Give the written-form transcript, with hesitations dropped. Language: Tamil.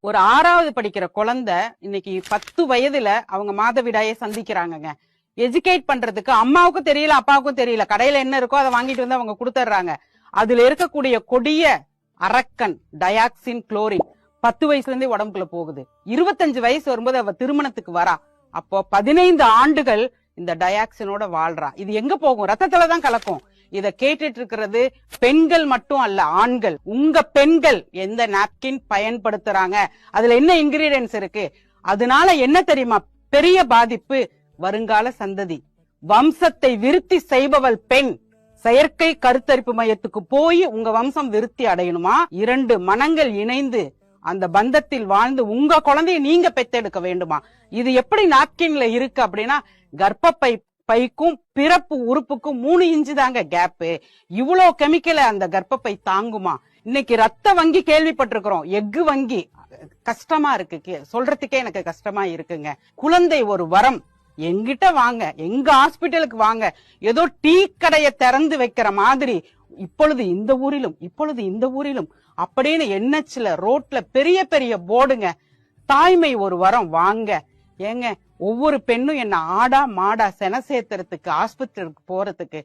ஒரு 6வது படிக்கிற குழந்தை இன்னைக்கு 10 வயதுல அவங்க மாதவிடாயை சந்திக்கிறாங்கங்க. எஜுகேட் பண்றதுக்கு அம்மாவுக்கும் தெரியல, அப்பாவுக்கும் தெரியல. கடையில என்ன இருக்கோ அதை வாங்கிட்டு வந்து அவங்க கொடுத்துட்றாங்க. அதுல இருக்கக்கூடிய கொடிய அரக்கன் டயாக்சின் குளோரின் 10 வயசுல இருந்தே உடம்புக்குள்ள போகுது. 25 வயசு வரும்போது அவ திருமணத்துக்கு வரா. அப்போ 15 ஆண்டுகள் இந்த டயாக்சினோட வாழ்றா. இது எங்க போகும்? ரத்தத்துலதான் கலக்கும். இத கேட்டுட்டு இருக்கிறது பெண்கள் மட்டும் அல்ல, ஆண்கள். உங்க பெண்கள் எந்த நாப்கின் பயன்படுத்துறாங்க, அதுல என்ன இன்கிரீடியன்ஸ் இருக்கு, அதனால என்ன தெரியுமா பெரிய பாதிப்பு? வருங்கால சந்ததி. வம்சத்தை விருத்தி செய்பவள் பெண். செயற்கை கருத்தரிப்பு மையத்துக்கு போய் உங்க வம்சம் விருத்தி அடையணுமா? 2 மனங்கள் இணைந்து அந்த பந்தத்தில் வாழ்ந்து உங்க குழந்தைய நீங்க பெத்தெடுக்க வேண்டுமா? இது எப்படி நாப்கின்ல இருக்கு அப்படின்னா, கர்ப்பப்பை பைக்கும் பிறப்பு உறுப்புக்கும் 3 இன்ச்சு தாங்க கேப்பு. இவ்வளவு கெமிக்கலை அந்த கர்ப்பப்பை தாங்குமா? இன்னைக்கு ரத்த வங்கி கேள்விப்பட்டிருக்கிறோம், எஃகு வங்கி. கஷ்டமா இருக்கு, சொல்றதுக்கே எனக்கு கஷ்டமா இருக்குங்க. குழந்தை ஒரு வரம். எங்கிட்ட வாங்க, எங்க ஹாஸ்பிட்டலுக்கு வாங்க. ஏதோ டீ கடையை திறந்து வைக்கிற மாதிரி இப்பொழுது இந்த ஊரிலும் இப்பொழுது இந்த ஊரிலும் அப்படின்னு என்எச்ல ரோட்ல பெரிய பெரிய போர்டுங்க. தாய்மை ஒரு வரம், வாங்க. ஏங்க, ஒவ்வொரு பெண்ணும் என்ன ஆடா மாடா சென சேர்த்துறதுக்கு ஆஸ்பத்திரிக்கு போறதுக்கு